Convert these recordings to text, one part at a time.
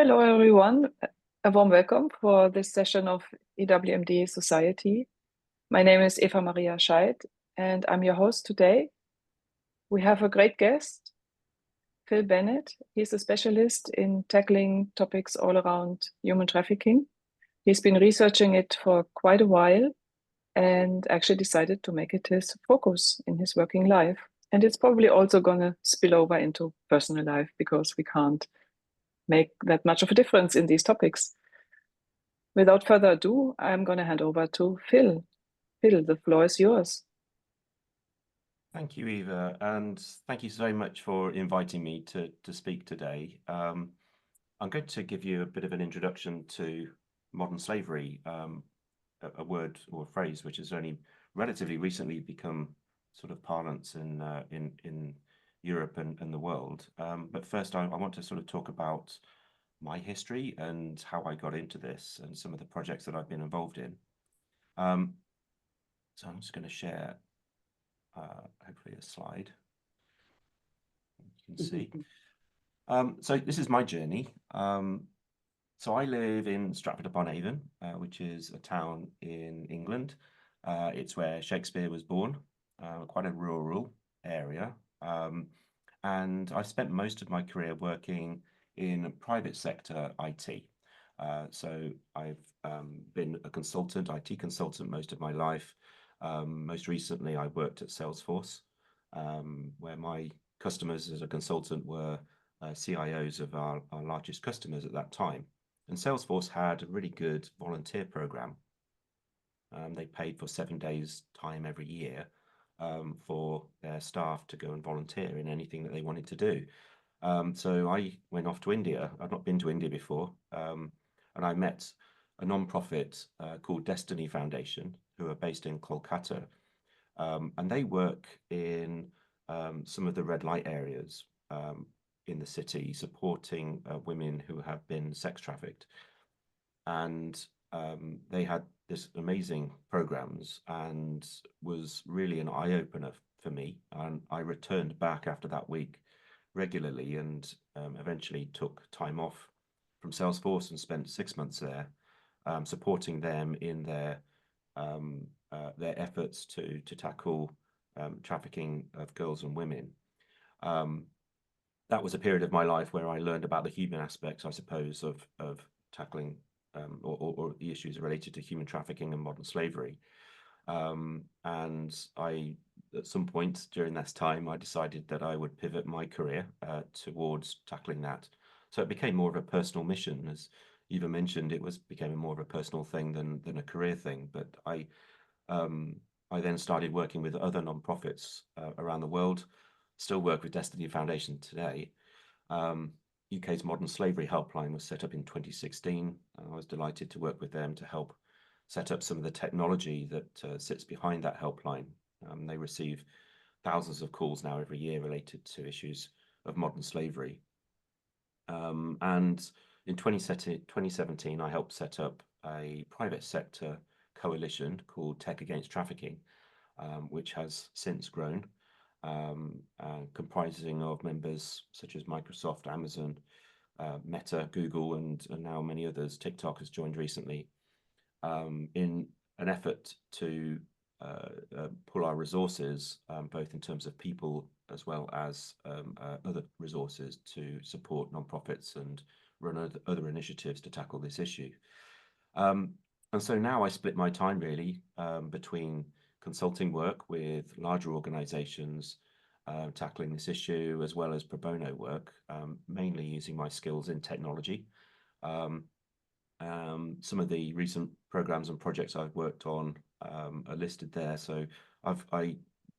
Hello, everyone. A warm welcome for this session of EWMD Society. My name is Eva Maria Scheid, and I'm your host today. We have a great guest, Phil Bennett. He's a specialist in tackling topics all around human trafficking. He's been researching it for quite a while and actually decided to make it his focus in his working life. And it's probably also going to spill over into personal life because we can't make that much of a difference in these topics. Without further ado, I'm going to hand over to Phil. Phil, the floor is yours. Thank you, Eva, and thank you so much for inviting me to speak today. I'm going to give you a bit of an introduction to modern slavery, a word or a phrase which has only relatively recently become sort of parlance in Europe and the world. But first, I want to sort of talk about my history and how I got into this and some of the projects that I've been involved in. So I'm just going to share hopefully a slide you can see. So this is my journey. So I live in Stratford-upon-Avon, which is a town in England. It's where Shakespeare was born, quite a rural area. And I've spent most of my career working in private sector IT. So I've been a consultant, IT consultant most of my life. Most recently, I worked at Salesforce, where my customers as a consultant were CIOs of our largest customers at that time. And Salesforce had a really good volunteer program. They paid for 7 days' time every year for their staff to go and volunteer in anything that they wanted to do. So I went off to India. I'd not been to India before. And I met a non-profit called Destiny Foundation, who are based in Kolkata. And they work in some of the red light areas in the city, supporting women who have been sex trafficked. And they had this amazing programs and was really an eye-opener for me. And I returned back after that week regularly and eventually took time off from Salesforce and spent 6 months there, supporting them in their efforts to tackle trafficking of girls and women. That was a period of my life where I learned about the human aspects, I suppose, of tackling or the issues related to human trafficking and modern slavery. And at some point during this time, I decided that I would pivot my career towards tackling that. So it became more of a personal mission. As Eva mentioned, became more of a personal thing than a career thing. But I then started working with other nonprofits around the world. Still work with Destiny Foundation today. UK's Modern Slavery Helpline was set up in 2016. I was delighted to work with them to help set up some of the technology that sits behind that helpline. They receive thousands of calls now every year related to issues of modern slavery. And in 2017, I helped set up a private sector coalition called Tech Against Trafficking, which has since grown, comprising of members such as Microsoft, Amazon, Meta, Google, and now many others. TikTok has joined recently, in an effort to pull our resources, both in terms of people as well as other resources to support nonprofits and run other initiatives to tackle this issue. And so now I split my time really between consulting work with larger organizations tackling this issue, as well as pro bono work, mainly using my skills in technology. Some of the recent programs and projects I've worked on are listed there. So I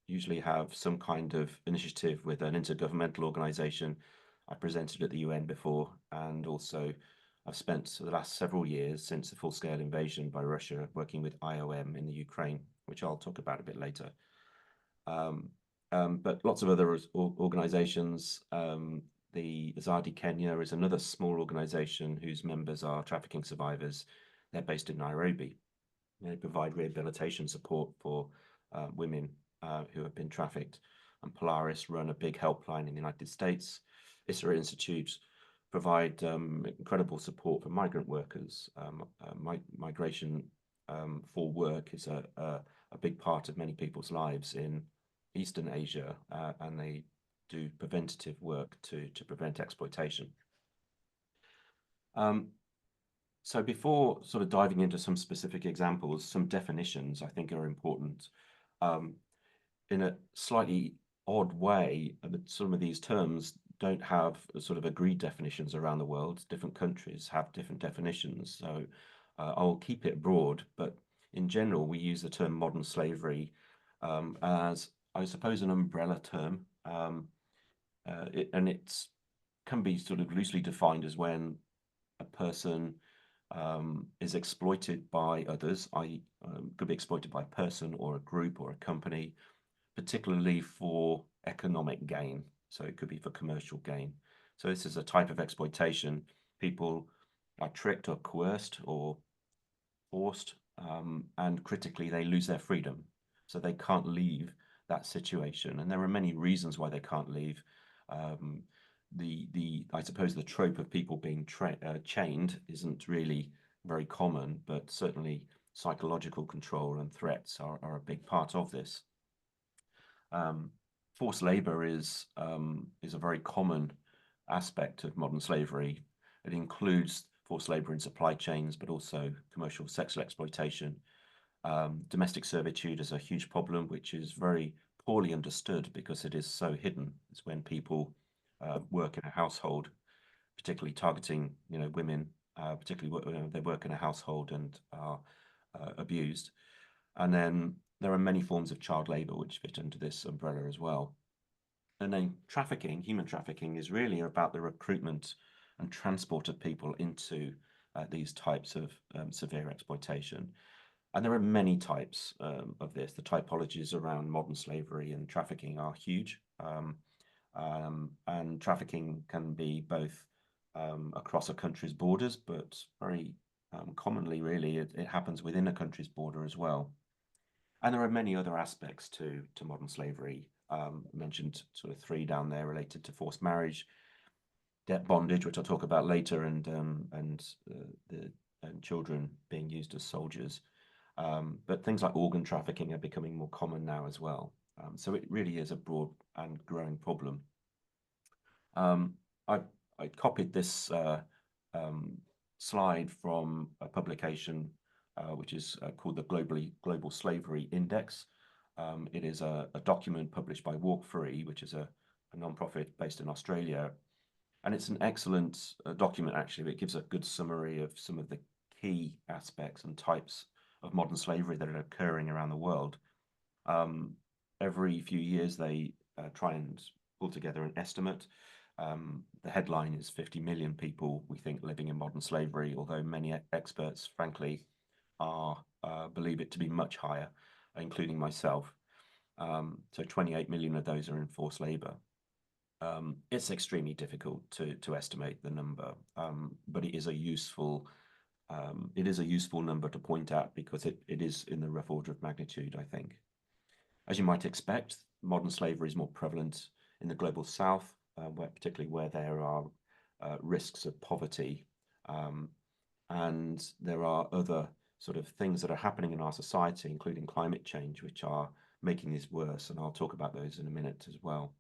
usually have some kind of initiative with an intergovernmental organization. I presented at the UN before, and also I've spent the last several years since the full-scale invasion by Russia working with IOM in the Ukraine, which I'll talk about a bit later. But lots of other organizations. The Azadi Kenya is another small organization whose members are trafficking survivors. They're based in Nairobi. They provide rehabilitation support for women who have been trafficked. And Polaris run a big helpline in the United States. ISRA Institute provide incredible support for migrant workers. Migration for work is a big part of many people's lives in Eastern Asia, and they do preventative work to prevent exploitation. So before sort of diving into some specific examples, some definitions I think are important. In a slightly odd way, some of these terms don't have sort of agreed definitions around the world. Different countries have different definitions. So I'll keep it broad, but in general, we use the term modern slavery as, I suppose, an umbrella term. And it can be sort of loosely defined as when a person is exploited by others, i.e. Could be exploited by a person or a group or a company, particularly for economic gain. So it could be for commercial gain. So this is a type of exploitation. People are tricked or coerced or forced, and critically, they lose their freedom. So they can't leave that situation. And there are many reasons why they can't leave. I suppose the trope of people being chained isn't really very common, but certainly psychological control and threats are a big part of this. Forced labor is a very common aspect of modern slavery. It includes forced labor in supply chains, but also commercial sexual exploitation. Domestic servitude is a huge problem, which is very poorly understood because it is so hidden. It's when people work in a household, particularly targeting, women, particularly when they work in a household and are abused. And then there are many forms of child labor which fit under this umbrella as well. And then trafficking, human trafficking, is really about the recruitment and transport of people into these types of severe exploitation. And there are many types of this. The typologies around modern slavery and trafficking are huge. And trafficking can be both across a country's borders, but very commonly, really, it happens within a country's border as well. And there are many other aspects to modern slavery. I mentioned sort of 3 down there related to forced marriage, debt bondage, which I'll talk about later, and children being used as soldiers. But things like organ trafficking are becoming more common now as well. So it really is a broad and growing problem. I copied this slide from a publication which is called the Global Slavery Index. It is a document published by Walk Free, which is a non-profit based in Australia. And it's an excellent document, actually. It gives a good summary of some of the key aspects and types of modern slavery that are occurring around the world. Every few years, they try and pull together an estimate. The headline is 50 million people, we think, living in modern slavery, although many experts, frankly, believe it to be much higher, including myself. So 28 million of those are in forced labor. It's extremely difficult to estimate the number, but it is a useful number to point at because it is in the rough order of magnitude, I think. As you might expect, modern slavery is more prevalent in the global south, particularly where there are risks of poverty, and there are other sort of things that are happening in our society, including climate change, which are making this worse, and I'll talk about those in a minute as well.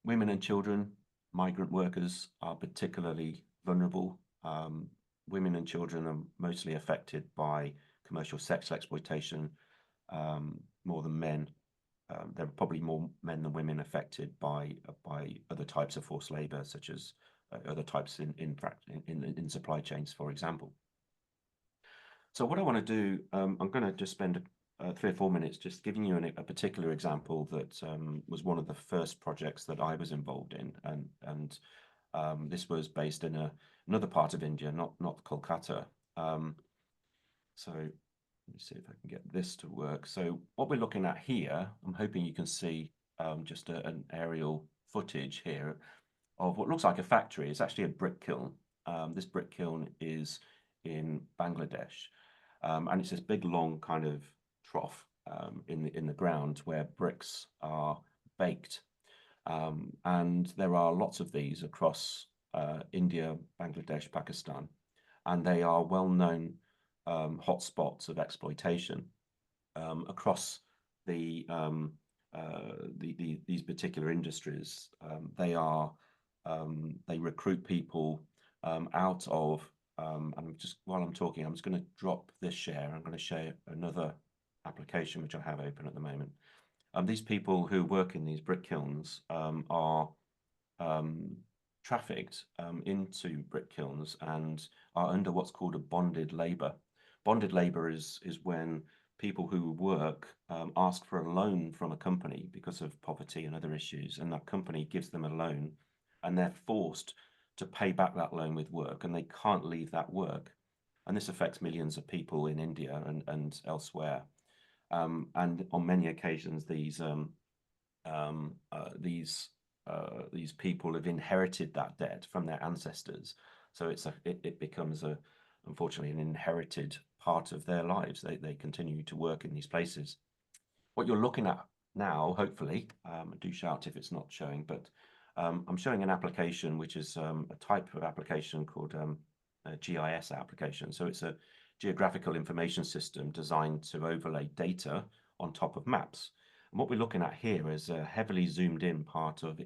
Women and children, migrant workers, are particularly vulnerable. Women and children are mostly affected by commercial sexual exploitation more than men. There are probably more men than women affected by other types of forced labor, such as other types in supply chains, for example. So what I want to do, I'm going to just spend 3 or 4 minutes just giving you a particular example that was one of the first projects that I was involved in, and this was based in another part of India, not Kolkata. So let me see if I can get this to work. So what we're looking at here, I'm hoping you can see just an aerial footage here of what looks like a factory. It's actually a brick kiln. This brick kiln is in Bangladesh, and it's this big, long kind of trough in the ground where bricks are baked. And there are lots of these across India, Bangladesh, Pakistan, and they are well-known hotspots of exploitation across these particular industries. They recruit people out of, and while I'm talking, I'm just going to drop this share. I'm going to share another application which I have open at the moment. These people who work in these brick kilns are trafficked into brick kilns and are under what's called a bonded labor. Bonded labor is when people who work ask for a loan from a company because of poverty and other issues, and that company gives them a loan, and they're forced to pay back that loan with work, and they can't leave that work. And this affects millions of people in India and elsewhere. And on many occasions, these people have inherited that debt from their ancestors. So it becomes unfortunately an inherited part of their lives. They continue to work in these places. What you're looking at now, hopefully, do shout if it's not showing, but I'm showing an application which is a type of application called a GIS application. So it's a geographical information system designed to overlay data on top of maps. And what we're looking at here is a heavily zoomed in part of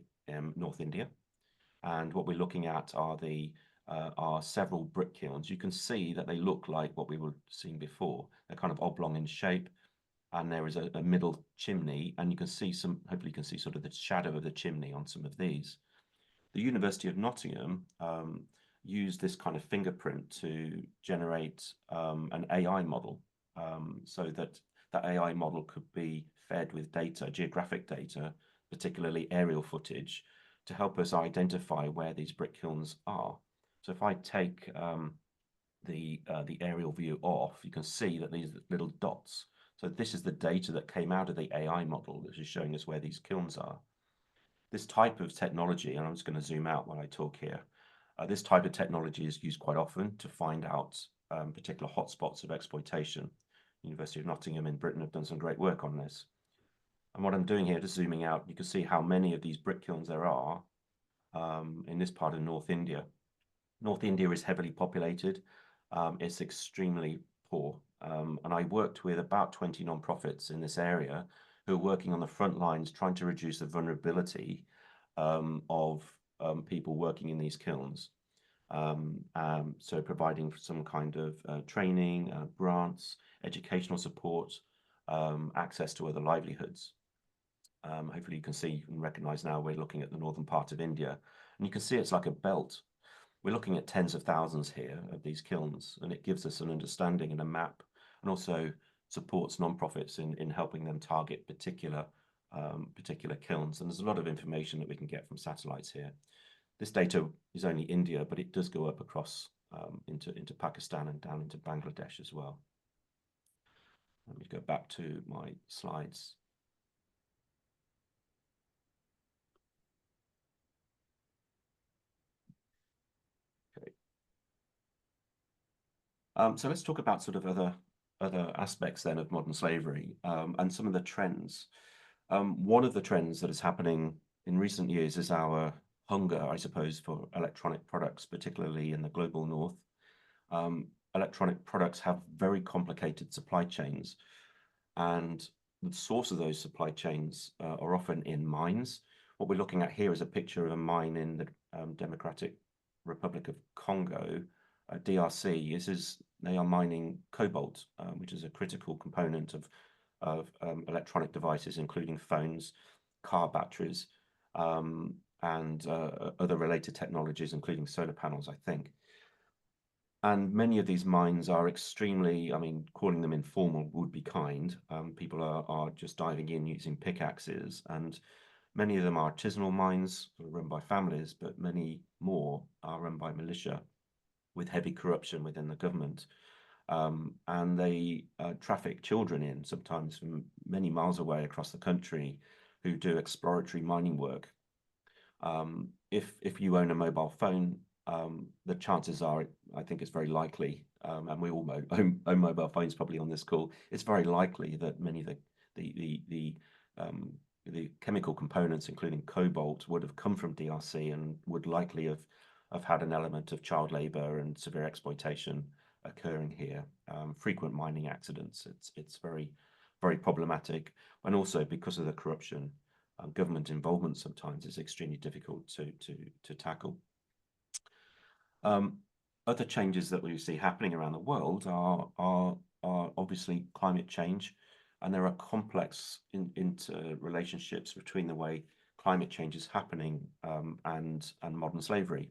North India. And what we're looking at are several brick kilns. You can see that they look like what we were seeing before. They're kind of oblong in shape, and there is a middle chimney, and you can see hopefully you can see sort of the shadow of the chimney on some of these. The University of Nottingham used this kind of fingerprint to generate an AI model so that that AI model could be fed with data, geographic data, particularly aerial footage, to help us identify where these brick kilns are. So if I take the aerial view off, you can see that these little dots. So this is the data that came out of the AI model that is showing us where these kilns are. This type of technology, and I'm just going to zoom out when I talk here, this type of technology is used quite often to find out particular hotspots of exploitation. University of Nottingham in Britain have done some great work on this. And what I'm doing here, just zooming out, you can see how many of these brick kilns there are in this part of North India. North India is heavily populated. It's extremely poor. And I worked with about 20 nonprofits in this area who are working on the front lines trying to reduce the vulnerability of people working in these kilns. So providing some kind of training, grants, educational support, access to other livelihoods. Hopefully you can see and recognize now we're looking at the northern part of India, and you can see it's like a belt. We're looking at tens of thousands here of these kilns, and it gives us an understanding and a map, and also supports nonprofits in helping them target particular kilns. And there's a lot of information that we can get from satellites here. This data is only India, but it does go up across into Pakistan and down into Bangladesh as well. Let me go back to my slides. Okay. So let's talk about sort of other aspects then of modern slavery and some of the trends. One of the trends that is happening in recent years is our hunger, I suppose, for electronic products, particularly in the global north. Electronic products have very complicated supply chains, and the source of those supply chains are often in mines. What we're looking at here is a picture of a mine in the Democratic Republic of Congo, DRC. They are mining cobalt, which is a critical component of electronic devices, including phones, car batteries, and other related technologies, including solar panels, I think. And many of these mines are extremely, I mean, calling them informal would be kind. People are just diving in using pickaxes, and many of them are artisanal mines run by families, but many more are run by militia with heavy corruption within the government. And they traffic children in, sometimes from many miles away across the country, who do exploratory mining work. If you own a mobile phone, the chances are, I think it's very likely, and we all own mobile phones probably on this call, it's very likely that many of the the chemical components, including cobalt, would have come from DRC and would likely have had an element of child labor and severe exploitation occurring here. Frequent mining accidents. It's very, very problematic, and also because of the corruption, government involvement sometimes is extremely difficult to tackle. Other changes that we see happening around the world are obviously climate change, and there are complex interrelationships between the way climate change is happening and modern slavery.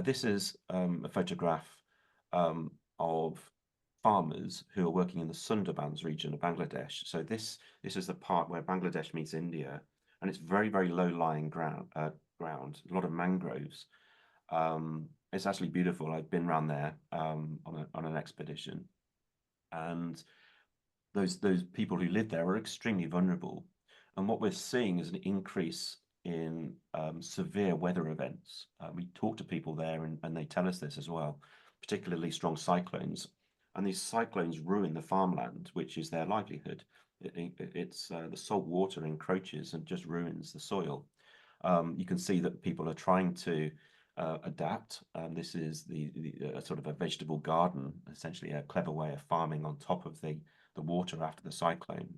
This is a photograph of farmers who are working in the Sundarbans region of Bangladesh. So this is the part where Bangladesh meets India, and it's very, very low-lying ground, a lot of mangroves. It's actually beautiful. I've been around there on an expedition, and those people who live there are extremely vulnerable. And what we're seeing is an increase in severe weather events. We talk to people there, and they tell us this as well, particularly strong cyclones. And these cyclones ruin the farmland, which is their livelihood. It's the salt water encroaches and just ruins the soil. You can see that people are trying to adapt. This is the sort of a vegetable garden, essentially a clever way of farming on top of the water after the cyclone.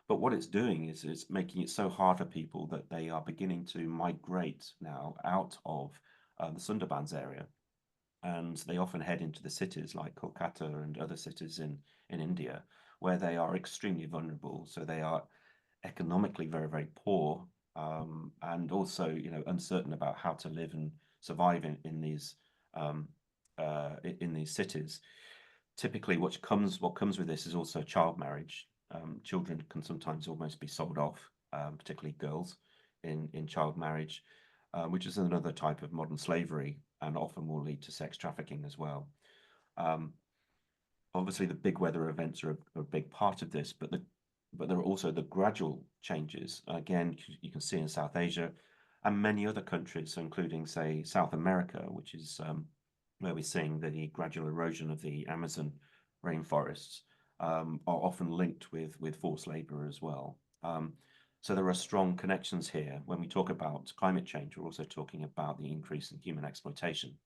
But what it's doing is it's making it so hard for people that they are beginning to migrate now out of the Sundarbans area. And they often head into the cities like Kolkata and other cities in India, where they are extremely vulnerable. So they are economically very, very poor, and also, uncertain about how to live and survive in these cities. Typically, what comes with this is also child marriage. Children can sometimes almost be sold off, particularly girls, in child marriage, which is another type of modern slavery, and often will lead to sex trafficking as well. Obviously, the big weather events are a big part of this, but there are also the gradual changes. Again, you can see in South Asia and many other countries, including, say, South America, which is where we're seeing the gradual erosion of the Amazon rainforests, are often linked with forced labor as well. So there are strong connections here. When we talk about climate change, we're also talking about the increase in human exploitation.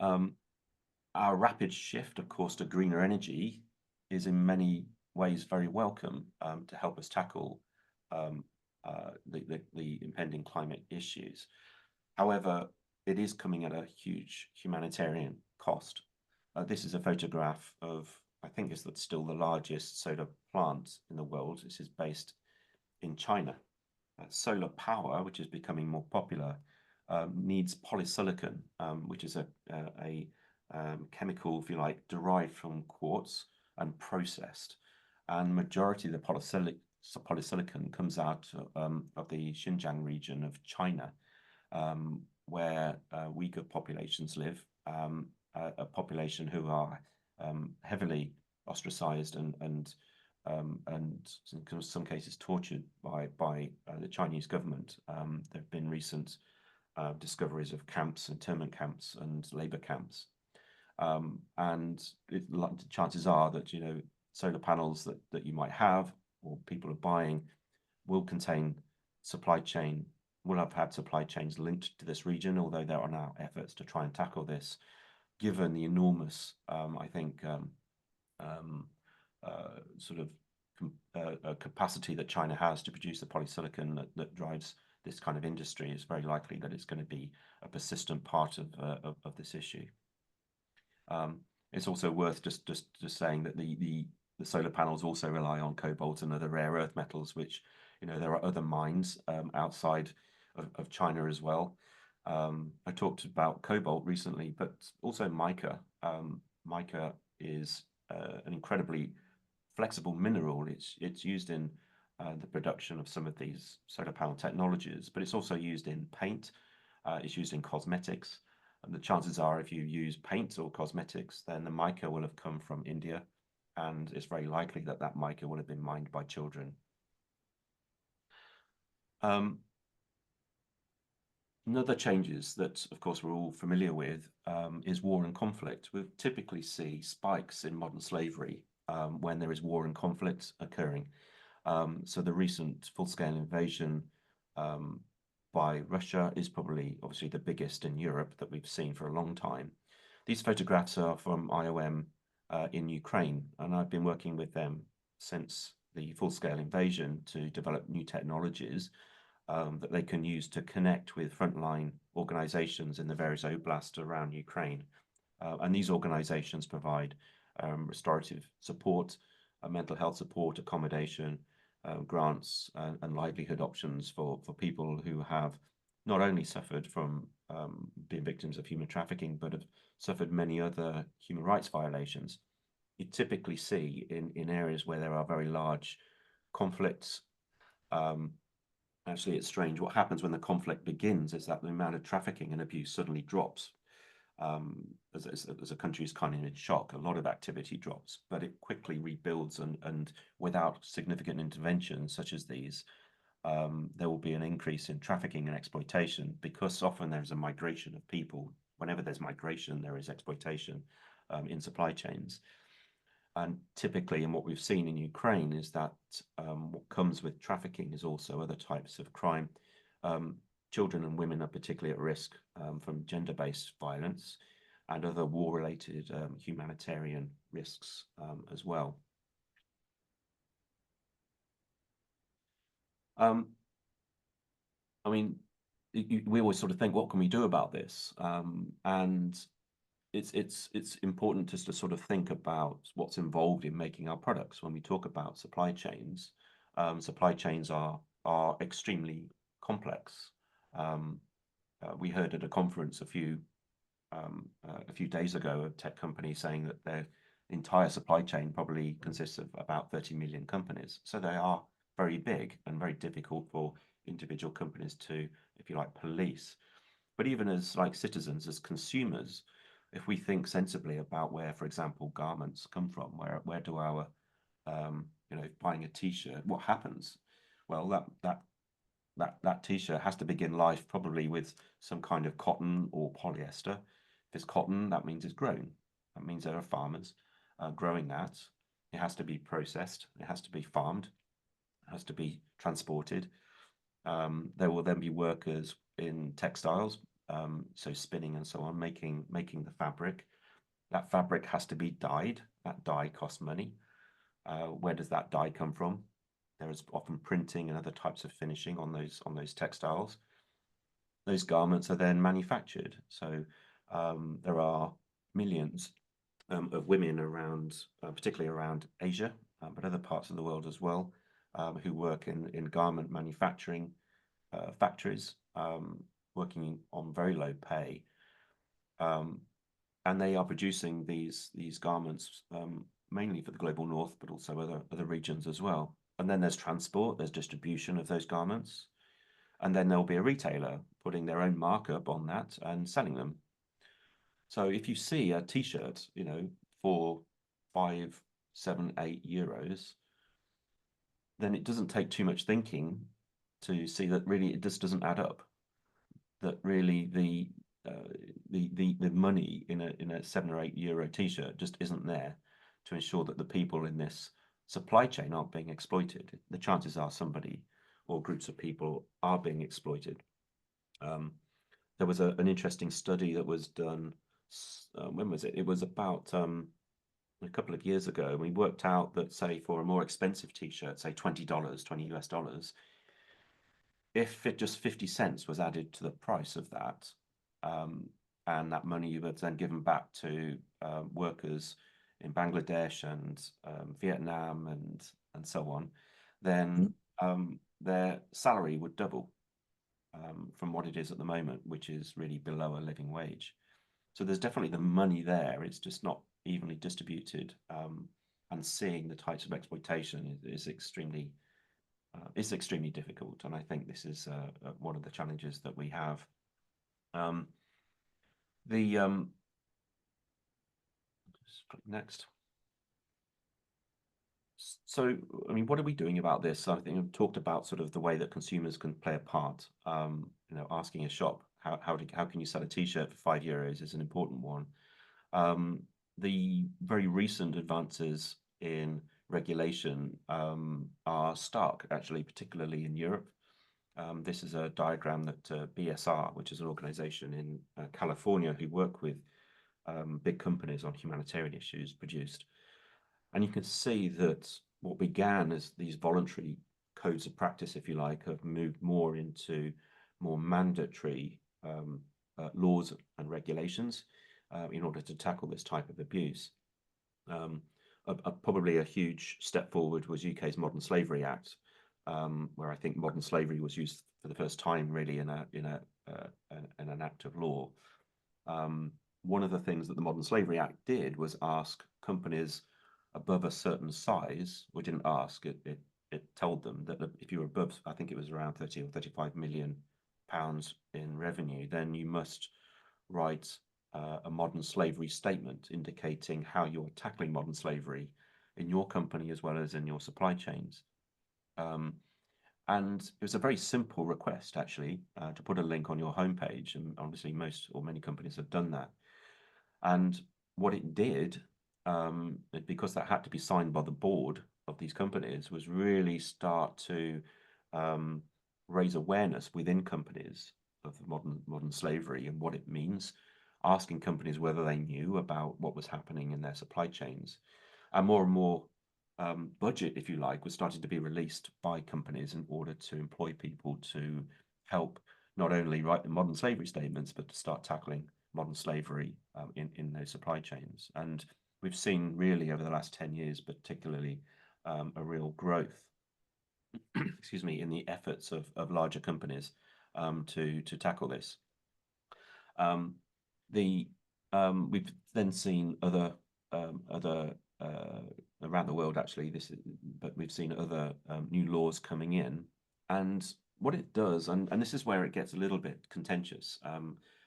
Our rapid shift, of course, to greener energy is in many ways very welcome to help us tackle the impending climate issues. However, it is coming at a huge humanitarian cost. This is a photograph of, I think it's still the largest solar plant in the world. This is based in China. Solar power, which is becoming more popular, needs polysilicon, which is a chemical, if you like, derived from quartz and processed. And majority of the polysilicon comes out of the Xinjiang region of China, where Uyghur populations live, a population who are heavily ostracized and in some cases tortured by the Chinese government. There have been recent discoveries of camps, internment camps, and labor camps. And chances are that solar panels that you might have or people are buying will contain will have had supply chains linked to this region, although there are now efforts to try and tackle this, given the enormous, I think, sort of capacity that China has to produce the polysilicon that drives this kind of industry. It's very likely that it's going to be a persistent part of this issue. It's also worth just saying that the solar panels also rely on cobalt and other rare earth metals, which there are other mines outside of China as well. I talked about cobalt recently, but also mica. Mica is an incredibly flexible mineral. It's used in the production of some of these solar panel technologies, but it's also used in paint. It's used in cosmetics. And the chances are, if you use paint or cosmetics, then the mica will have come from India, and it's very likely that that mica will have been mined by children. Another changes that, of course, we're all familiar with is war and conflict. We typically see spikes in modern slavery when there is war and conflict occurring. So the recent full-scale invasion by Russia is probably obviously the biggest in Europe that we've seen for a long time. These photographs are from IOM in Ukraine, and I've been working with them since the full-scale invasion to develop new technologies that they can use to connect with frontline organizations in the various oblasts around Ukraine. And these organizations provide restorative support, mental health support, accommodation, grants, and livelihood options for people who have not only suffered from being victims of human trafficking, but have suffered many other human rights violations. You typically see in areas where there are very large conflicts. Actually, it's strange. What happens when the conflict begins is that the amount of trafficking and abuse suddenly drops. As a country is kind of in shock, a lot of activity drops, but it quickly rebuilds, and without significant interventions such as these, there will be an increase in trafficking and exploitation, because often there's a migration of people. Whenever there's migration, there is exploitation in supply chains. And typically, and what we've seen in Ukraine is that what comes with trafficking is also other types of crime. Children and women are particularly at risk from gender-based violence and other war-related humanitarian risks as well. I mean, we always sort of think, what can we do about this? And it's important just to sort of think about what's involved in making our products. When we talk about supply chains are extremely complex. We heard at a conference a few days ago a tech company saying that their entire supply chain probably consists of about 30 million companies. So they are very big and very difficult for individual companies to, if you like, police. But even as like citizens, as consumers, if we think sensibly about where, for example, garments come from, where do our, buying a t-shirt, what happens? Well, that t-shirt has to begin life probably with some kind of cotton or polyester. If it's cotton, that means it's grown. That means there are farmers growing that. It has to be processed. It has to be farmed. It has to be transported. There will then be workers in textiles, so spinning and so on, making the fabric. That fabric has to be dyed. That dye costs money. Where does that dye come from? There is often printing and other types of finishing on those textiles. Those garments are then manufactured. So there are millions of women around, particularly around Asia, but other parts of the world as well, who work in garment manufacturing factories, working on very low pay, and they are producing these garments mainly for the global north, but also other regions as well. And then there's transport, there's distribution of those garments, and then there'll be a retailer putting their own markup on that and selling them. So if you see a t-shirt, for 5, 7, 8 euros, then it doesn't take too much thinking to see that really it just doesn't add up. That really the money in a 7 or 8 euro t-shirt just isn't there to ensure that the people in this supply chain aren't being exploited. The chances are somebody or groups of people are being exploited. There was an interesting study that was done. When was it? It was about a couple of years ago. And we worked out that, say, for a more expensive t-shirt, say $20, $20 US, if it just 50 cents was added to the price of that, and that money was then given back to workers in Bangladesh and Vietnam and so on, then their salary would double from what it is at the moment, which is really below a living wage. So there's definitely the money there. It's just not evenly distributed, and seeing the types of exploitation is extremely difficult. And I think this is one of the challenges that we have. Next. So, I mean, what are we doing about this? I think I've talked about sort of the way that consumers can play a part. Asking a shop, how can you sell a t-shirt for 5 euros is an important one. The very recent advances in regulation are stark, actually, particularly in Europe. This is a diagram that BSR, which is an organization in California who work with big companies on humanitarian issues, produced. And you can see that what began as these voluntary codes of practice, if you like, have moved more into more mandatory laws and regulations in order to tackle this type of abuse. Probably a huge step forward was UK's Modern Slavery Act, where I think modern slavery was used for the first time, really, in an act of law. One of the things that the Modern Slavery Act did was ask companies above a certain size, or didn't ask, it told them that if you were above, I think it was around 30 or 35 million pounds in revenue, then you must write a modern slavery statement indicating how you're tackling modern slavery in your company as well as in your supply chains. And it was a very simple request, actually, to put a link on your homepage. And obviously most or many companies have done that. And what it did, because that had to be signed by the board of these companies, was really start to raise awareness within companies of modern slavery and what it means, asking companies whether they knew about what was happening in their supply chains. And more budget, if you like, was starting to be released by companies in order to employ people to help not only write the modern slavery statements, but to start tackling modern slavery in those supply chains. And we've seen really over the last 10 years, particularly, a real growth, excuse me, in the efforts of larger companies to tackle this. We've then seen other around the world, actually, but we've seen other new laws coming in, and what it does, and this is where it gets a little bit contentious.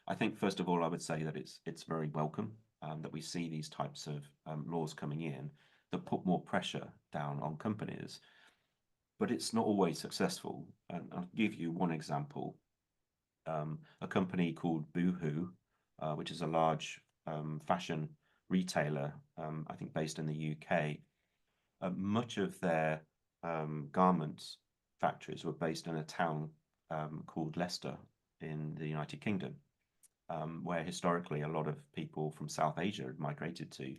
I think first of all, I would say that it's very welcome that we see these types of laws coming in that put more pressure down on companies, but it's not always successful. And I'll give you one example. A company called Boohoo, which is a large fashion retailer, I think based in the UK. Much of their garments factories were based in a town called Leicester in the United Kingdom, where historically a lot of people from South Asia had migrated to.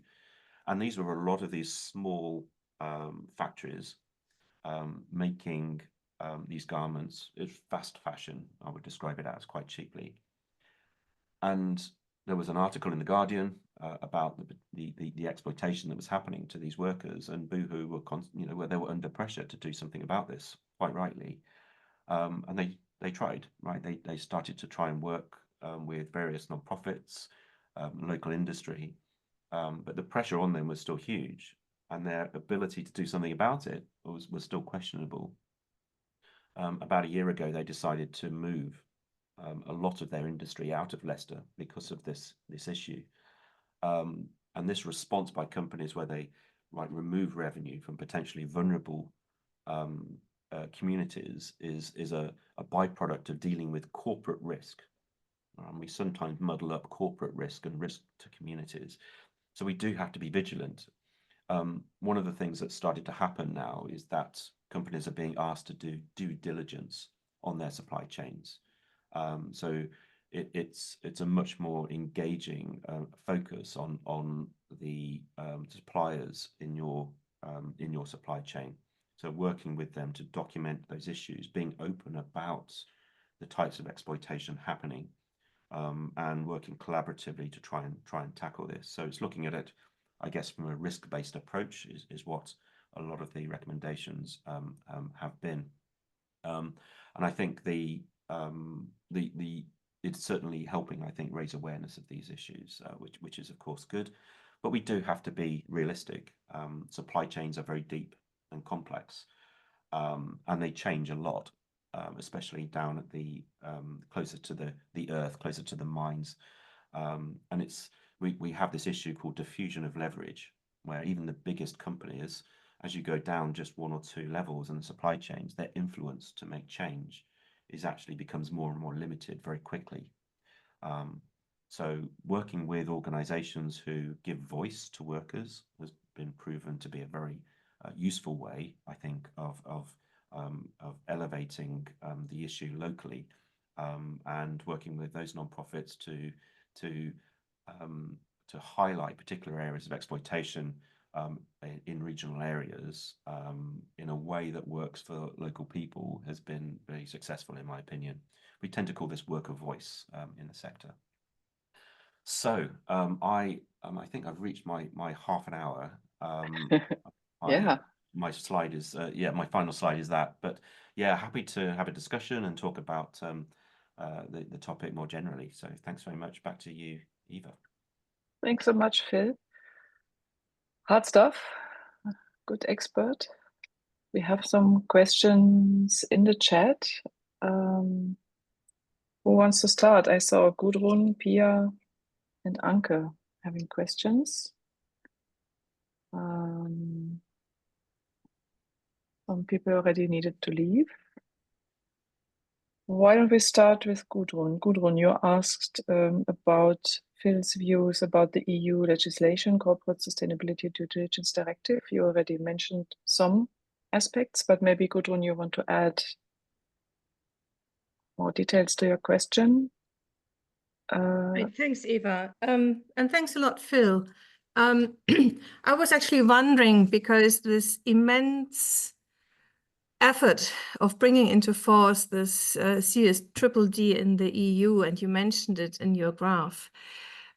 And these were a lot of these small factories making these garments. It's fast fashion, I would describe it as, quite cheaply. And there was an article in The Guardian about the exploitation that was happening to these workers, and Boohoo were where they were under pressure to do something about this, quite rightly. And they tried, right? They started to try and work with various non-profits, local industry, but the pressure on them was still huge, and their ability to do something about it was still questionable. About a year ago, they decided to move a lot of their industry out of Leicester because of this issue. And this response by companies where they remove revenue from potentially vulnerable communities is a byproduct of dealing with corporate risk. We sometimes muddle up corporate risk and risk to communities. So we do have to be vigilant. One of the things that's started to happen now is that companies are being asked to do due diligence on their supply chains. So it's a much more engaging focus on the suppliers in your supply chain. So working with them to document those issues, being open about the types of exploitation happening, and working collaboratively to try and tackle this. So it's looking at it, I guess, from a risk-based approach is what a lot of the recommendations have been. And I think it's certainly helping, I think, raise awareness of these issues, which is of course good, but we do have to be realistic. Supply chains are very deep and complex, and they change a lot, especially down at the closer to the earth, closer to the mines, and we have this issue called diffusion of leverage, where even the biggest companies, as you go down just one or two levels in the supply chains, their influence to make change actually becomes more and more limited very quickly. So working with organizations who give voice to workers has been proven to be a very useful way, I think, of elevating the issue locally, and working with those nonprofits to highlight particular areas of exploitation in regional areas in a way that works for local people has been very successful, in my opinion. We tend to call this work of voice in the sector. So I think I've reached my half an hour. Yeah. My slide is my final slide is that. But yeah, happy to have a discussion and talk about the topic more generally. So thanks very much. Back to you, Eva. Thanks so much, Phil. Hard stuff. Good expert. We have some questions in the chat. Who wants to start? I saw Gudrun, Pia, and Anke having questions. Some people already needed to leave. Why don't we start with Gudrun? Gudrun, you asked about Phil's views about the EU legislation, Corporate Sustainability Due Diligence Directive. You already mentioned some aspects, but maybe Gudrun, you want to add more details to your question. Great, thanks, Eva. And thanks a lot, Phil. I was actually wondering, because this immense effort of bringing into force this CSDDD in the EU, and you mentioned it in your graph,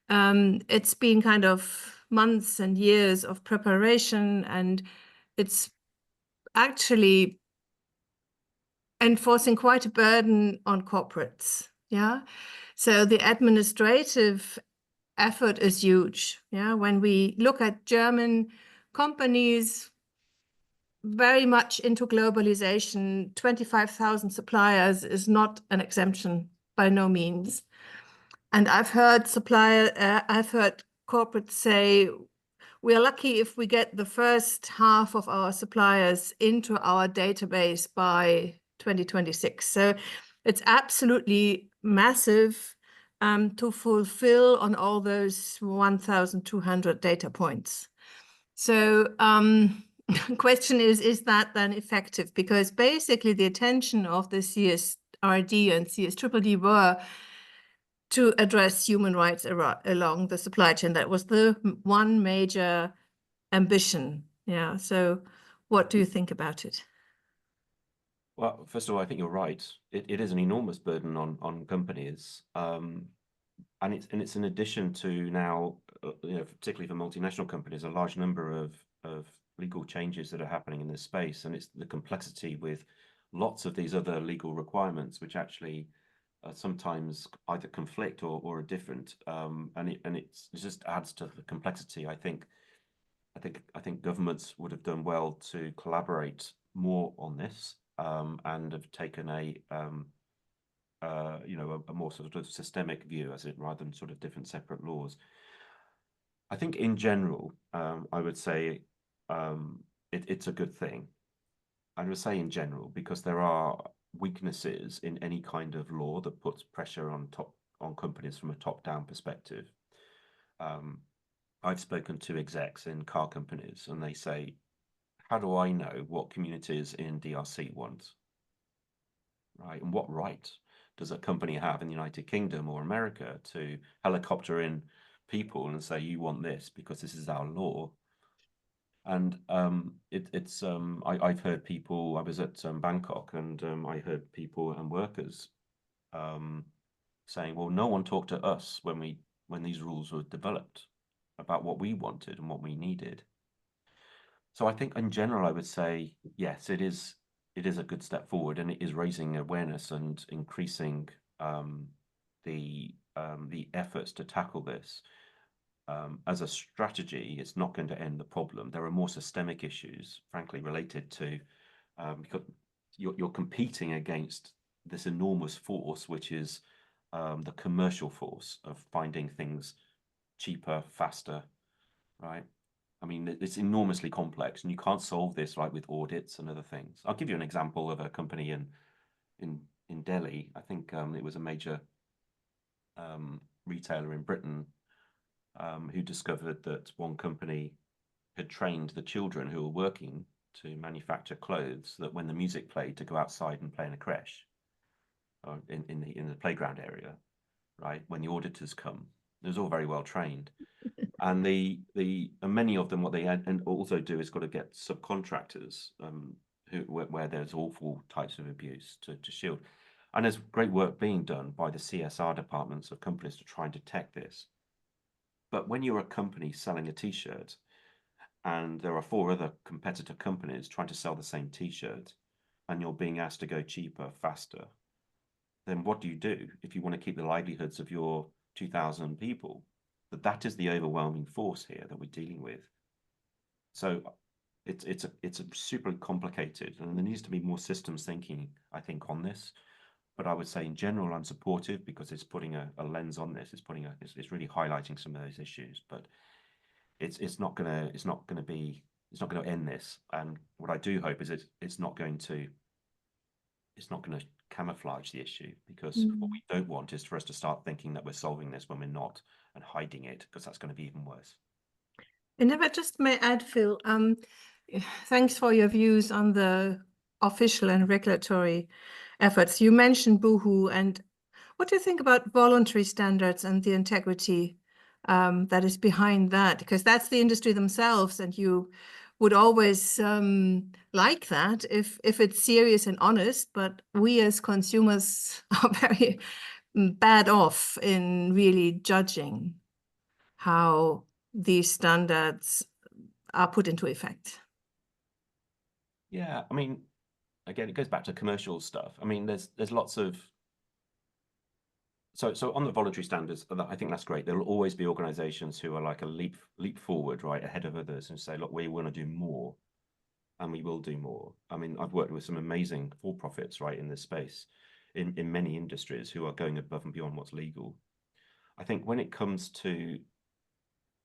it's been kind of months and years of preparation, and it's actually enforcing quite a burden on corporates. Yeah. So the administrative effort is huge. Yeah. When we look at German companies very much into globalization, 25,000 suppliers is not an exemption, by no means. And I've heard corporates say, we are lucky if we get the first half of our suppliers into our database by 2026. So it's absolutely massive to fulfill on all those 1,200 data points. So question is that then effective? Because basically the intention of the CSRD and CSDDD were to address human rights along the supply chain. That was the one major ambition. Yeah. So what do you think about it? Well, first of all, I think you're right. It is an enormous burden on companies, and it's in addition to now, particularly for multinational companies, a large number of legal changes that are happening in this space, and it's the complexity with lots of these other legal requirements, which actually sometimes either conflict or are different, and it just adds to the complexity. I think governments would have done well to collaborate more on this. And have taken a more sort of systemic view as it, rather than sort of different separate laws. I think in general, I would say it's a good thing. I would say in general, because there are weaknesses in any kind of law that puts pressure on companies from a top-down perspective. I've spoken to execs in car companies, and they say, how do I know what communities in DRC want? Right? And what right does a company have in the United Kingdom or America to helicopter in people and say, you want this because this is our law? And I've heard people, I was at Bangkok, and I heard people and workers saying, well, no one talked to us when these rules were developed about what we wanted and what we needed. So I think in general, I would say, yes, it is a good step forward, and it is raising awareness and increasing the efforts to tackle this. As a strategy, it's not going to end the problem. There are more systemic issues, frankly, related to because you're competing against this enormous force, which is the commercial force of finding things cheaper, faster, right? I mean, it's enormously complex, and you can't solve this like with audits and other things. I'll give you an example of a company in Delhi. I think it was a major retailer in Britain who discovered that one company had trained the children who were working to manufacture clothes that when the music played to go outside and play in a creche or in the playground area, right? When the auditors come, it was all very well trained. And and many of them, what they and also do is got to get subcontractors where there's awful types of abuse to shield. And there's great work being done by the CSR departments of companies to try and detect this. But when you're a company selling a t-shirt and there are 4 other competitor companies trying to sell the same t-shirt and you're being asked to go cheaper, faster, then what do you do if you want to keep the livelihoods of your 2,000 people? But that is the overwhelming force here that we're dealing with. So it's a super complicated, and there needs to be more systems thinking, I think, on this. But I would say in general, I'm supportive because it's putting a lens on this. It's really highlighting some of those issues. But it's not gonna end this. And what I do hope is it's not going to camouflage the issue, because what we don't want is for us to start thinking that we're solving this when we're not, and hiding it, because that's going to be even worse. And if I just may add, Phil, thanks for your views on the official and regulatory efforts. You mentioned Boohoo, and what do you think about voluntary standards and the integrity that is behind that? Because that's the industry themselves, and you would always like that if it's serious and honest, but we as consumers are very bad off in really judging how these standards are put into effect. Yeah, I mean, again, it goes back to commercial stuff. I mean, there's lots of so on the voluntary standards, I think that's great. There will always be organizations who are like a leap forward, right, ahead of others, and say, look, we want to do more, and we will do more. I mean, I've worked with some amazing for-profits, right, in this space, in many industries, who are going above and beyond what's legal. I think when it comes to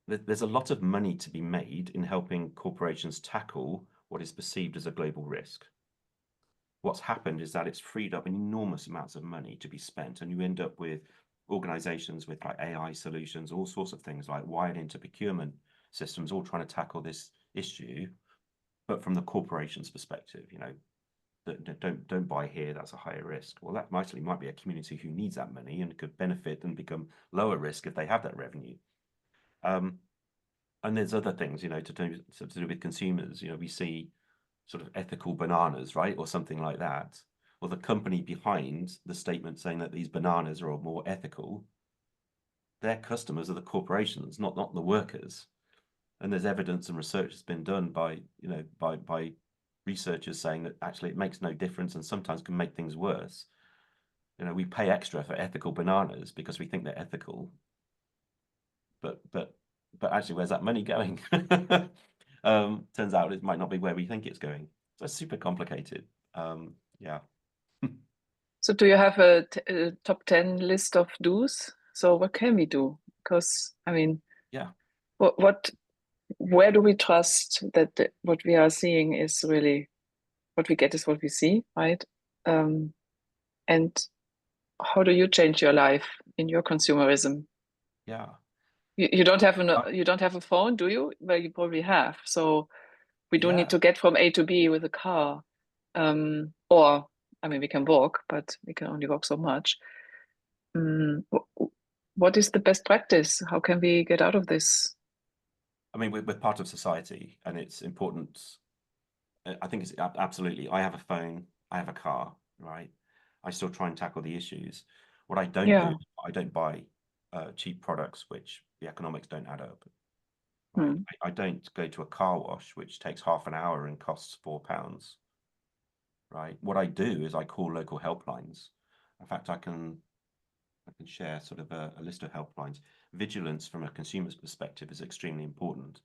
there's a lot of money to be made in helping corporations tackle what is perceived as a global risk. What's happened is that it's freed up enormous amounts of money to be spent, and you end up with organizations with like AI solutions, all sorts of things like wired into procurement systems, all trying to tackle this issue, but from the corporation's perspective, you know, don't buy here, that's a higher risk. Well, that might be a community who needs that money and could benefit and become lower risk if they have that revenue. And there's other things, you know, to do with consumers. You know, we see sort of ethical bananas, right, or something like that. Well, the company behind the statement saying that these bananas are more ethical, their customers are the corporations, not the workers. And there's evidence and research that's been done by, you know, by researchers saying that actually it makes no difference and sometimes can make things worse. You know, we pay extra for ethical bananas because we think they're ethical. But actually, where's that money going? Turns out it might not be where we think it's going. So it's super complicated. Yeah. So do you have a top 10 list of do's? So what can we do? Because I mean, yeah, where do we trust that what we are seeing is really what we get is what we see, right? And how do you change your life in your consumerism? yeah. You don't have a phone, do you? Well, you probably have. So we do need to get from A to B with a car. Or I mean, we can walk, but we can only walk so much. What is the best practice? How can we get out of this? I mean, we're part of society, and it's important. I think it's absolutely. I have a phone. I have a car. Right. I still try and tackle the issues. What I don't do, I don't buy cheap products which the economics don't add up. Right. I don't go to a car wash which takes half an hour and costs £4. Right. What I do is I call local helplines. In fact, I can share sort of a list of helplines. Vigilance from a consumer's perspective is extremely important.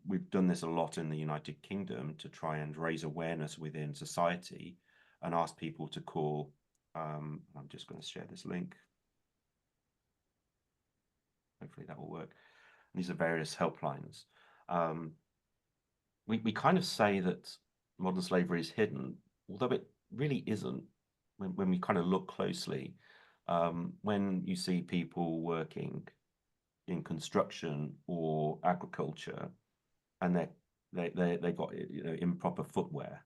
We've done this a lot in the United Kingdom to try and raise awareness within society and ask people to call. I'm just going to share this link. Hopefully that will work. And these are various helplines. We kind of say that modern slavery is hidden, although it really isn't when we kind of look closely. When you see people working in construction or agriculture and they're they got improper footwear.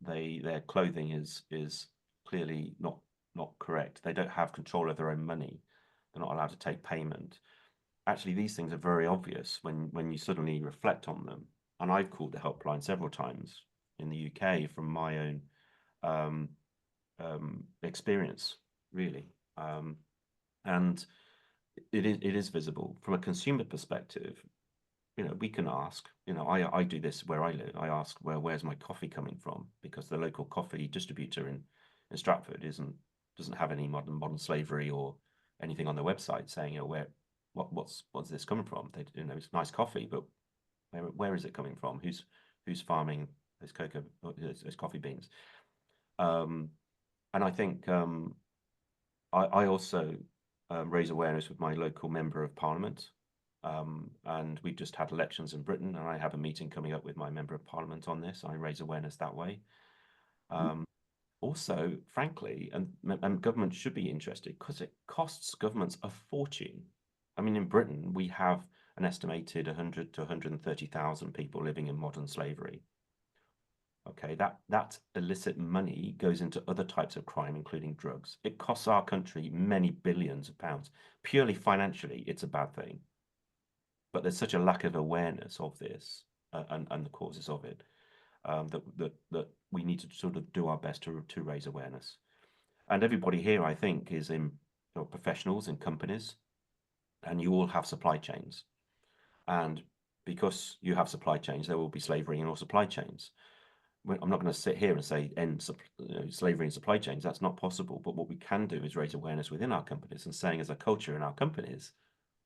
Their clothing is clearly not correct. They don't have control of their own money. They're not allowed to take payment. Actually, these things are very obvious when you suddenly reflect on them. And I've called the helpline several times in the UK from my own experience, really. And it is visible from a consumer perspective. We can ask, I do this where I live. I ask, where's my coffee coming from? Because the local coffee distributor in Stratford doesn't have any modern slavery or anything on their website saying, what's this coming from? It's nice coffee, but where is it coming from? Who's farming those coffee beans? And I think I also raise awareness with my local member of parliament. And we've just had elections in Britain, and I have a meeting coming up with my member of parliament on this. I raise awareness that way. Also, frankly, and government should be interested because it costs governments a fortune. I mean, in Britain, we have an estimated 100 to 130,000 people living in modern slavery. Okay, that illicit money goes into other types of crime, including drugs. It costs our country many billions of pounds. Purely financially, it's a bad thing. But there's such a lack of awareness of this and the causes of it that we need to sort of do our best to raise awareness. And everybody here, I think, is in professionals in companies, and you all have supply chains. And because you have supply chains, there will be slavery in all supply chains. I'm not going to sit here and say end slavery in supply chains. That's not possible. But what we can do is raise awareness within our companies and saying, as a culture in our companies,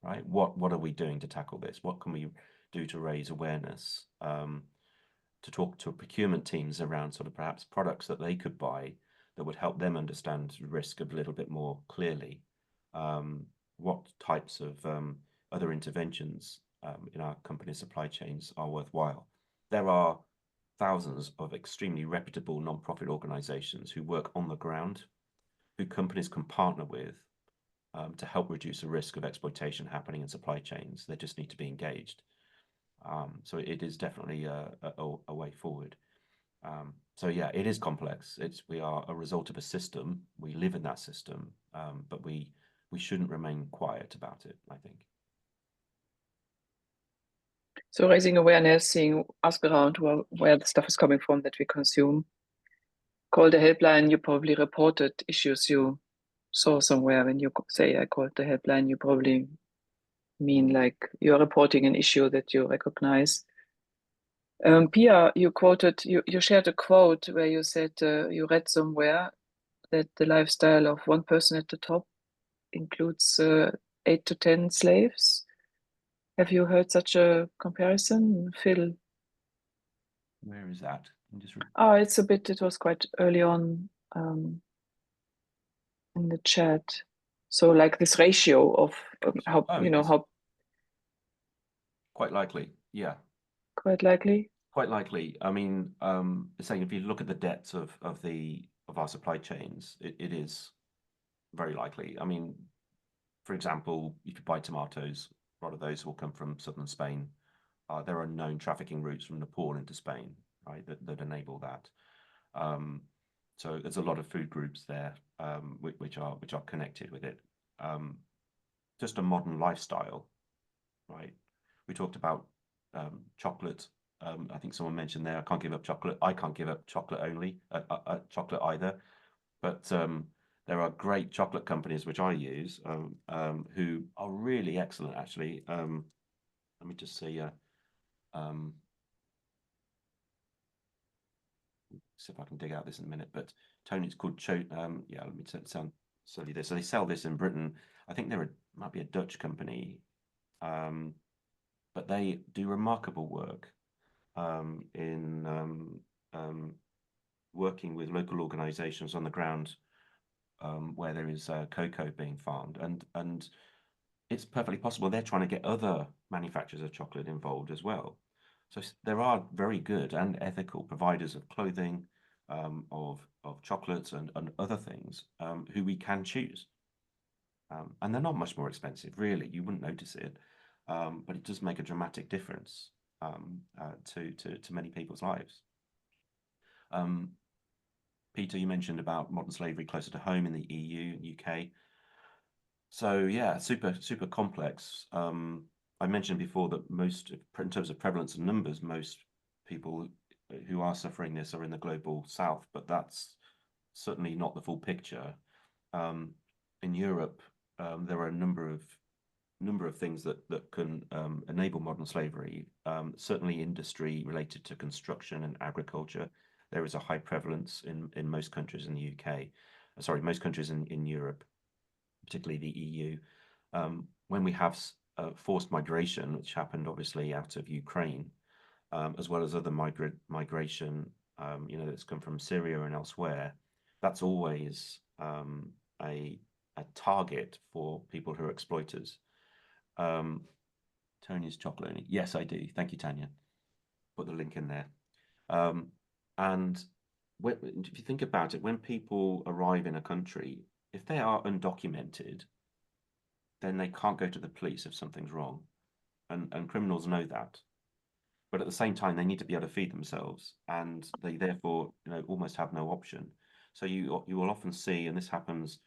right, what are we doing to tackle this? What can we do to raise awareness? To talk to procurement teams around sort of perhaps products that they could buy that would help them understand risk a little bit more clearly. What types of other interventions in our company supply chains are worthwhile? There are thousands of extremely reputable non-profit organizations who work on the ground, who companies can partner with to help reduce the risk of exploitation happening in supply chains. They just need to be engaged. So it is definitely a way forward. So yeah, it is complex. We are a result of a system. We live in that system, but we shouldn't remain quiet about it, I think. So raising awareness, ask around where the stuff is coming from that we consume. Call the helpline. You probably reported issues you saw somewhere. When you say I called the helpline, you probably mean like you're reporting an issue that you recognize. Pia, you shared a quote where you said you read somewhere that the lifestyle of one person at the top includes 8 to 10 slaves. Have you heard such a comparison, Phil? Where is that? It was quite early on in the chat. So like this ratio of how. Quite likely, yeah. Quite likely. Quite likely. I mean, saying if you look at the depths of our supply chains, it is very likely. I mean, for example, if you buy tomatoes, a lot of those will come from southern Spain. There are known trafficking routes from Nepal into Spain, right, that enable that. So there's a lot of food groups there which are connected with it. Just a modern lifestyle, right? We talked about chocolate. I think someone mentioned there, I can't give up chocolate. I can't give up chocolate chocolate either. But there are great chocolate companies which I use who are really excellent, actually. Let me just see. See if I can dig out this in a minute. But Tony's called yeah, let me sell you this. So they sell this in Britain. I think might be a Dutch company, but they do remarkable work in working with local organizations on the ground where there is cocoa being farmed, and it's perfectly possible they're trying to get other manufacturers of chocolate involved as well. So there are very good and ethical providers of clothing, of chocolates and other things who we can choose. And they're not much more expensive, really. You wouldn't notice it. but it does make a dramatic difference to many people's lives. Peter, you mentioned about modern slavery closer to home in the EU, UK. So yeah, super complex. I mentioned before that in terms of prevalence and numbers, most people who are suffering this are in the global south, but that's certainly not the full picture. In Europe, there are a number of things that can enable modern slavery. Certainly industry related to construction and agriculture. There is a high prevalence in most countries in the UK. Sorry, most countries in Europe, particularly the EU. When we have forced migration, which happened obviously out of Ukraine, as well as other migration, that's come from Syria and elsewhere, that's always a target for people who are exploiters. Tony's chocolate. Yes, I do. Thank you, Tanya. Put the link in there. And if you think about it, when people arrive in a country, if they are undocumented, then they can't go to the police if something's wrong. And criminals know that. But at the same time, they need to be able to feed themselves, and they therefore, almost have no option. So you will often see, and this happens,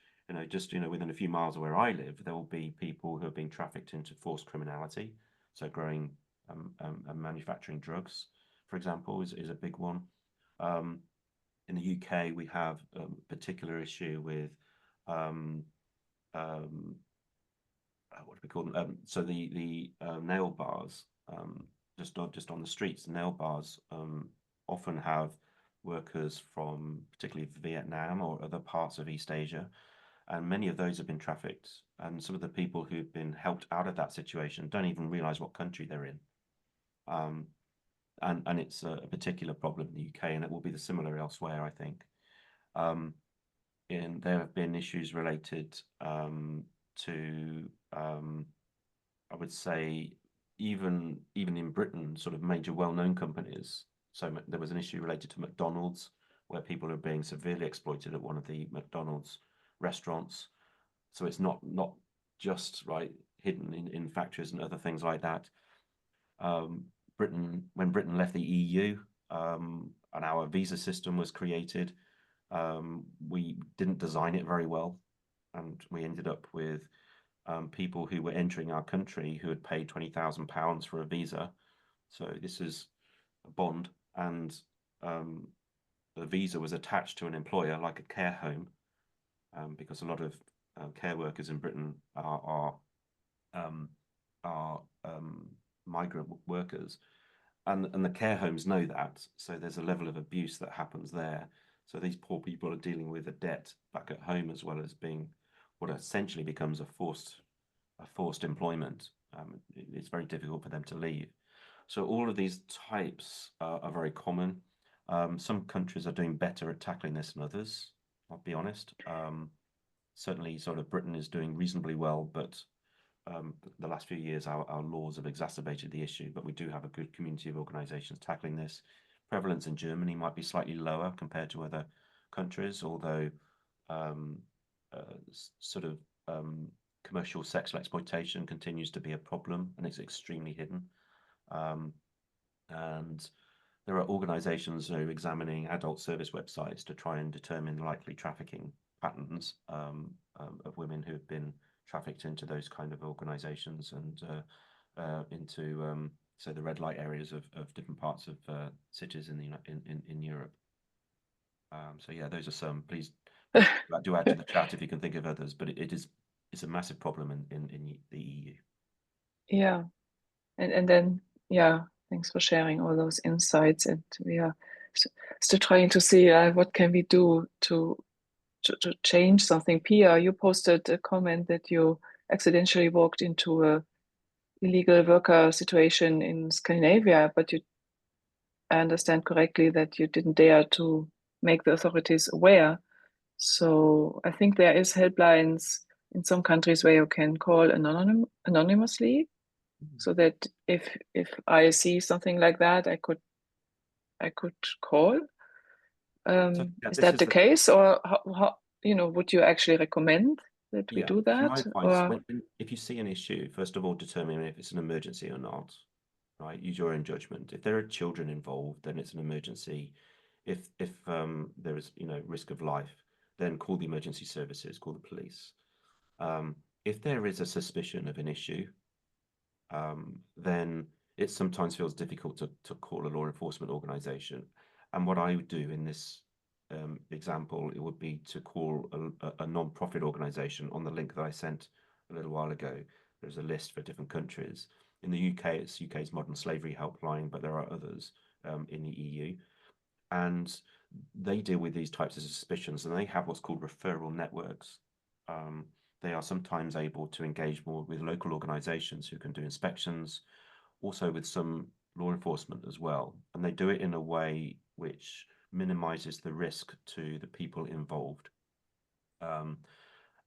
just within a few miles of where I live, there will be people who are being trafficked into forced criminality. So growing and manufacturing drugs, for example, is a big one. In the UK, we have a particular issue with what do we call them? So the nail bars, just on the streets, nail bars often have workers from particularly Vietnam or other parts of East Asia, and many of those have been trafficked. And some of the people who've been helped out of that situation don't even realize what country they're in. And it's a particular problem in the UK, and it will be the similar elsewhere, I think. There have been issues related to, I would say, even in Britain, sort of major well-known companies. So there was an issue related to McDonald's, where people are being severely exploited at one of the McDonald's restaurants. So it's not just hidden in factories and other things like that. When Britain left the EU, and our visa system was created, we didn't design it very well, and we ended up with people who were entering our country who had paid £20,000 for a visa. So this is a bond, and the visa was attached to an employer like a care home, because a lot of care workers in Britain are migrant workers, and the care homes know that. So there's a level of abuse that happens there. So these poor people are dealing with a debt back at home, as well as being what essentially becomes a forced employment. It's very difficult for them to leave. So all of these types are very common. Some countries are doing better at tackling this than others, I'll be honest. Certainly sort of Britain is doing reasonably well, but the last few years our laws have exacerbated the issue, but we do have a good community of organizations tackling this. Prevalence in Germany might be slightly lower compared to other countries, although commercial sexual exploitation continues to be a problem, and it's extremely hidden. And there are organizations who are examining adult service websites to try and determine likely trafficking patterns of women who have been trafficked into those kind of organizations and into so the red light areas of different parts of cities in Europe. So yeah, those are some. Please do add to the chat if you can think of others, but it's a massive problem in the EU. Yeah, and then thanks for sharing all those insights, and we are still trying to see what can we do to change something. Pia, you posted a comment that you accidentally walked into a illegal worker situation in Scandinavia, but I understand correctly that you didn't dare to make the authorities aware. So I think there is helplines in some countries where you can call anonymously, so that if I see something like that, I could call. Is that the case, or how would you actually recommend that we Yeah, do so my that? advice, if you see an issue, first of all, determine if it's an emergency or not, right? Use your own judgment. If there are children involved, then it's an emergency. If there is, risk of life, then call the emergency services, call the police. If there is a suspicion of an issue, then it sometimes feels difficult to call a law enforcement organization. And what I would do in this example, it would be to call a non-profit organization on the link that I sent a little while ago. There's a list for different countries. In the UK, it's UK's Modern Slavery Helpline, but there are others in the EU. And they deal with these types of suspicions, and they have what's called referral networks. They are sometimes able to engage more with local organizations who can do inspections, also with some law enforcement as well. And they do it in a way which minimizes the risk to the people involved.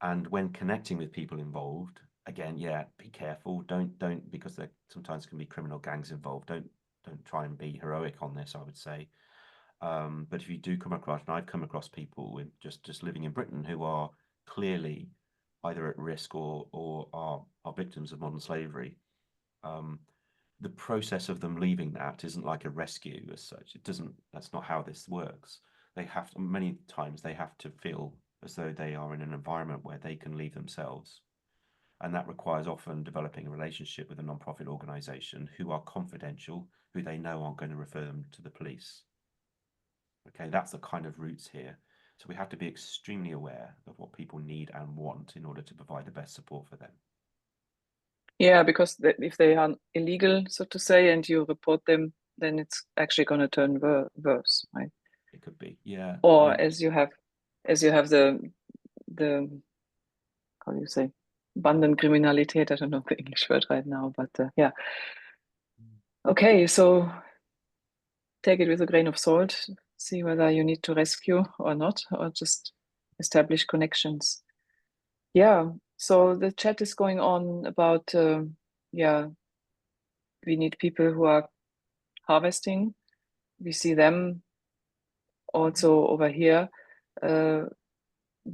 And when connecting with people involved, again, yeah, be careful. Don't because there sometimes can be criminal gangs involved. Don't try and be heroic on this, I would say. But if you do come across, and I've come across people with just living in Britain who are clearly either at risk or are victims of modern slavery, the process of them leaving that isn't like a rescue as such. That's not how this works. Many times they have to feel as though they are in an environment where they can leave themselves. And that requires often developing a relationship with a non-profit organization who are confidential, who they know aren't going to refer them to the police. Okay, that's the kind of roots here. So we have to be extremely aware of what people need and want in order to provide the best support for them. Yeah, because if they are illegal, so to say, and you report them, then it's actually going to turn worse, right? It could be, yeah. Or as you have the how do you say, Bandenkriminalität? I don't know the English word right now, but yeah. Okay, so take it with a grain of salt. See whether you need to rescue or not, or just establish connections. Yeah. So the chat is going on about yeah, we need people who are harvesting. We see them also over here. The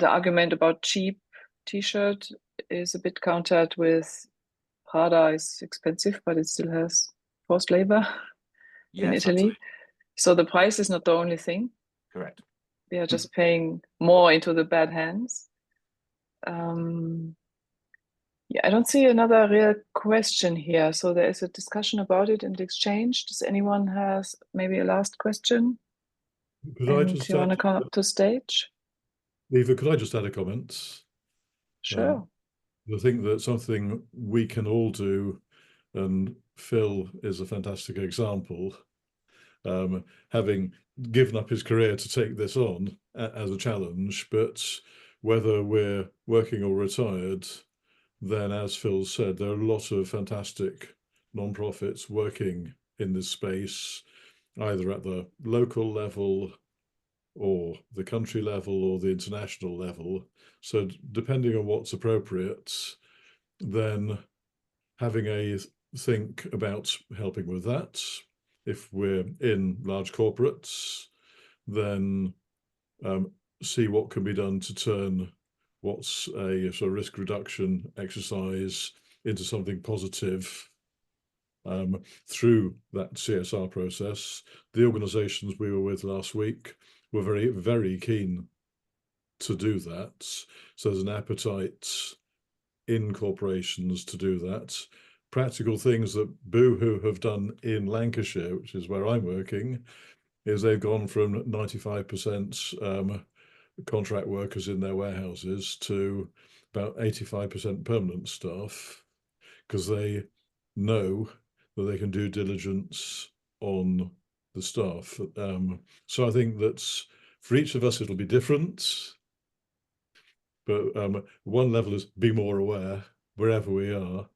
argument about cheap t-shirt is a bit countered with Prada is expensive, but it still has forced labor in Yes, Italy. absolutely. So the price is not the only thing. Correct. We are just paying more into the bad hands. Yeah, I don't see another real question here. So there is a discussion about it in the exchange. Does anyone has maybe a last question? Could I just you want to come up to stage? Eva, could I just add a comment? Sure. I think that something we can all do, and Phil is a fantastic example, having given up his career to take this on as a challenge, but whether we're working or retired, then as Phil said, there are a lot of fantastic non-profits working in this space, either at the local level or the country level or the international level. So depending on what's appropriate, then having a think about helping with that. If we're in large corporates, then see what can be done to turn what's a sort of risk reduction exercise into something positive through that CSR process. The organizations we were with last week were very, very keen to do that. So there's an appetite in corporations to do that. Practical things that Boohoo have done in Lancashire, which is where I'm working, is they've gone from 95% contract workers in their warehouses to about 85% permanent staff, because they know that they can do diligence on the staff. So I think that for each of us, it'll be different. But one level is be more aware wherever we are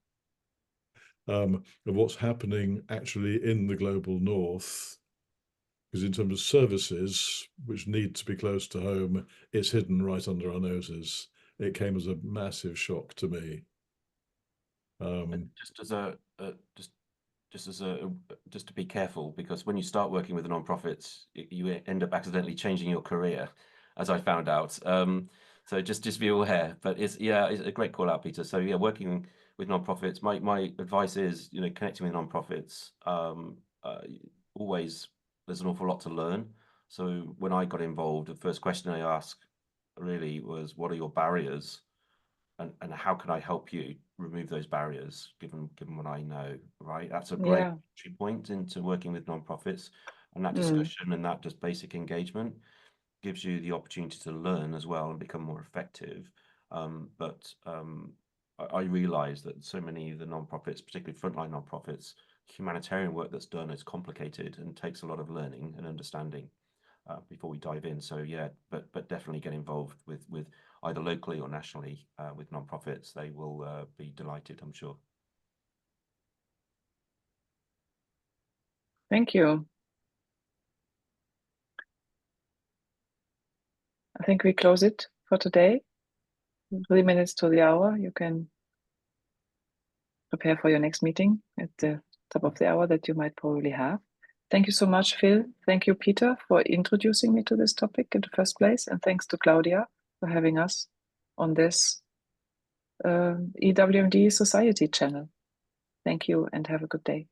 of what's happening actually in the global north. Because in terms of services, which need to be close to home, it's hidden right under our noses. It came as a massive shock to me. Just to be careful, because when you start working with the non-profits, you end up accidentally changing your career, as I found out. So just be aware. But it's a great call out, Peter. So yeah, working with nonprofits, my advice is, you know, connecting with nonprofits. Always, there's an awful lot to learn. So when I got involved, the first question I asked really was, what are your barriers, and how can I help you remove those barriers, given what I know, right? That's a great entry point into working with nonprofits, and that discussion and that just basic engagement gives you the opportunity to learn as well and become more effective. I realize that so many of the nonprofits, particularly frontline nonprofits, humanitarian work that's done is complicated and takes a lot of learning and understanding before we dive in. So yeah, but definitely get involved with either locally or nationally with nonprofits. They will be delighted, I'm sure. Thank you. I think we close it for today. 3 minutes to the hour. You can prepare for your next meeting at the top of the hour that you might probably have. Thank you so much, Phil. Thank you, Peter, for introducing me to this topic in the first place. And thanks to Claudia for having us on this EWMD Society channel. Thank you and have a good day.